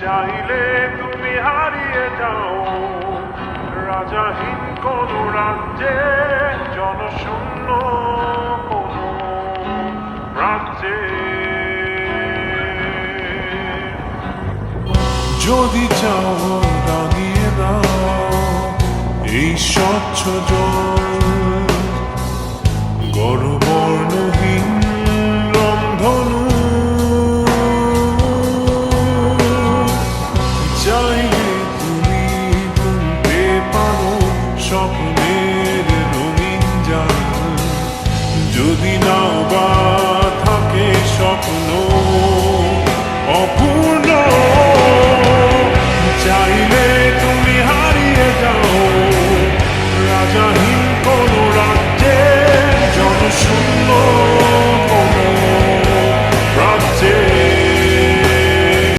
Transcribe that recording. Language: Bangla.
চাইলে তুমি হারিয়ে যাও রাজাহীন কোন রাজ্যে, জনশূন্য কোন রাজ্যে। যদি চাও রাঙিয়ে দাও এই স্বচ্ছ জল, গড়বর্ণহীন রংধনু। চাইলে তুমি বুনতে পারো স্বপ্নের রঙিন জাল, যদি নাও বা থাকে স্বপ্ন অপূর্ণ। চাই